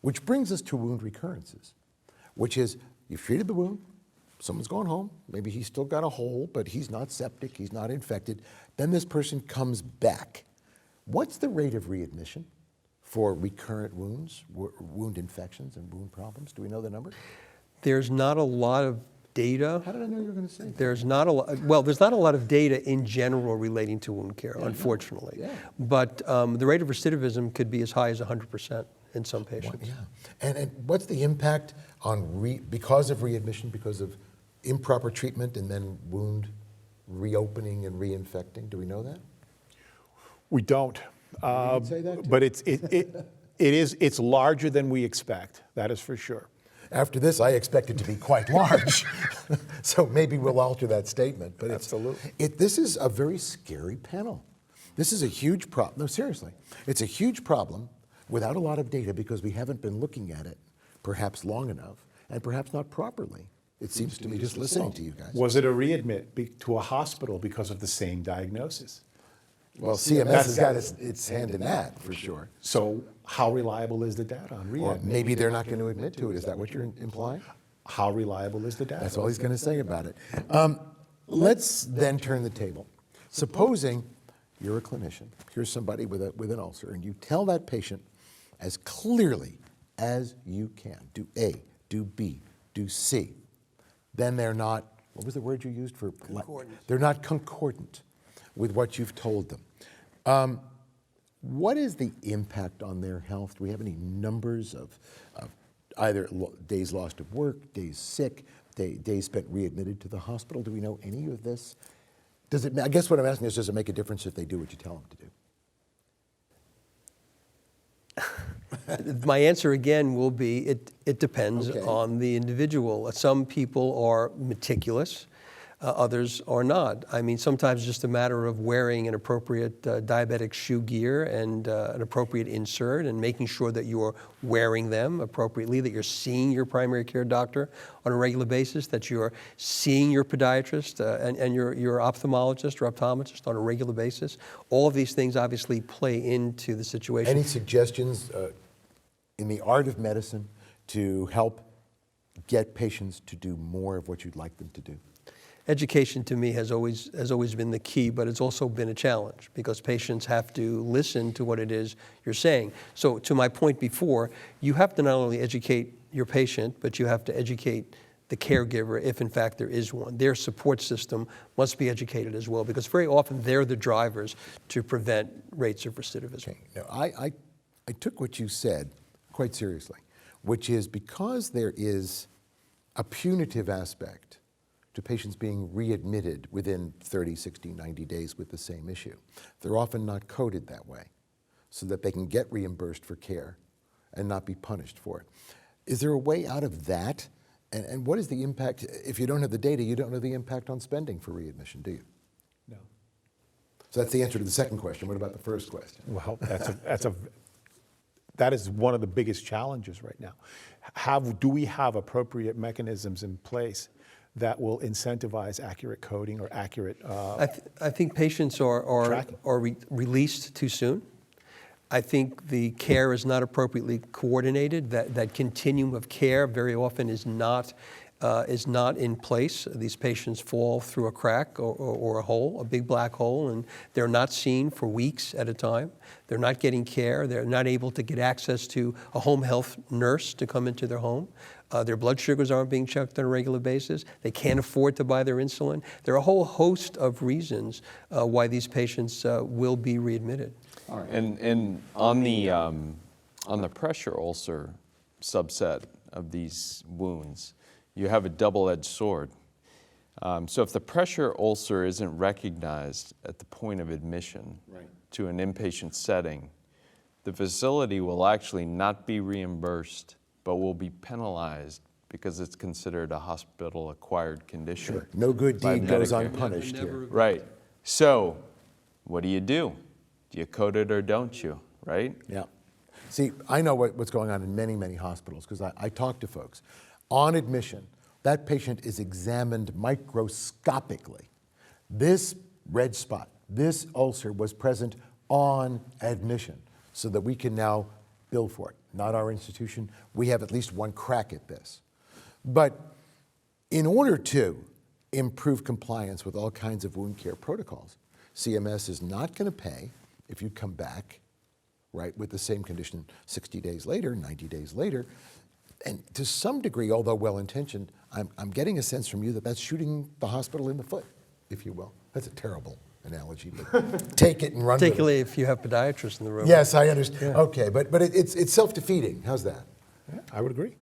Which brings us to wound recurrences, which is you've treated the wound, someone's gone home, maybe he's still got a hole, but he's not septic, he's not infected. Then this person comes back. What's the rate of readmission for recurrent wounds, wound infections and wound problems? Do we know the number? There's not a lot of data. How did I know you were going to say that? There's not a lot, well, there's not a lot of data in general relating to wound care, unfortunately. Yeah. But the rate of recidivism could be as high as 100% in some patients. Yeah. And what's the impact on, because of readmission, because of improper treatment and then wound reopening and reinfecting? Do we know that? We don't. Say that too? But it's larger than we expect. That is for sure. After this, I expect it to be quite large. So maybe we'll alter that statement. But Absolutely. This is a very scary panel. This is a huge problem. No, seriously. It's a huge problem without a lot of data because we haven't been looking at it perhaps long enough and perhaps not properly. It seems to me just listening to you guys. Was it a readmit to a hospital because of the same diagnosis? Well, CMS has got its hand in that, for sure. So how reliable is the data on Or readmit? maybe they're not going to admit to it. Is that what you're implying? How reliable is the data? That's all he's going to say about it. Let's then turn the table. Supposing you're a clinician, here's somebody with an ulcer, and you tell that patient as clearly as you can, do A, do B, do C. Then they're not, what was the word you used for? Concordant. They're not concordant with what you've told them. What is the impact on their health? Do we have any numbers of either days lost of work, days sick, days spent readmitted to the hospital? Do we know any of this? I guess what I'm asking is, does it make a difference if they do what you tell them to do? My answer again will be it depends Okay. on the individual. Some people are meticulous, others are not. I mean, sometimes it's just a matter of wearing an appropriate diabetic shoe gear and an appropriate insert and making sure that you're wearing them appropriately, that you're seeing your primary care doctor on a regular basis, that you're seeing your podiatrist and your ophthalmologist or optometrist on a regular basis. All of these things obviously play into the situation. Any suggestions in the art of medicine to help get patients to do more of what you'd like them to do? Education to me has always been the key, but it's also been a challenge because patients have to listen to what it is you're saying. So to my point before, you have to not only educate your patient, but you have to educate the caregiver if in fact there is one. Their support system must be educated as well because very often they're the drivers to prevent rates of recidivism. Okay. Now, I took what you said quite seriously, which is because there is a punitive aspect to patients being readmitted within 30, 60, 90 days with the same issue. They're often not coded that way so that they can get reimbursed for care and not be punished for it. Is there a way out of that? And what is the impact? If you don't have the data, you don't know the impact on spending for readmission, do you? No. So that's the answer to the second question. What about the first question? Well, that is one of the biggest challenges right now. Do we have appropriate mechanisms in place that will incentivize accurate coding or accurate I think patients are tracking? released too soon. I think the care is not appropriately coordinated. That continuum of care very often is not in place. These patients fall through a crack or a hole, a big black hole, and they're not seen for weeks at a time. They're not getting care. They're not able to get access to a home health nurse to come into their home. Their blood sugars aren't being checked on a regular basis. They can't afford to buy their insulin. There are a whole host of reasons why these patients will be readmitted. All right. And on the pressure ulcer subset of these wounds, you have a double-edged sword. So if the pressure ulcer isn't recognized at the point of admission to an inpatient setting, the facility will actually not be reimbursed, but will be penalized because it's considered a hospital-acquired condition. Sure. No good by deed goes Medicare. unpunished here. Right. So what do? Do you code it or don't you, right? Yeah. See, I know what's going on in many, many hospitals because I talk to folks. On admission, that patient is examined microscopically. This red spot, this ulcer was present on admission so that we can now bill for it. Not our institution. We have at least one crack at this. But in order to improve compliance with all kinds of wound care protocols, CMS is not going to pay if you come back, right, with the same condition 60 days later, 90 days later. And to some degree, although well-intentioned, I'm getting a sense from you that that's shooting the hospital in the foot, if you will. That's a terrible analogy, but take it and run with it. Particularly if you have podiatrists in the room. Yes, I understand. Okay, but it's self-defeating. How's that? Yeah, I would agree.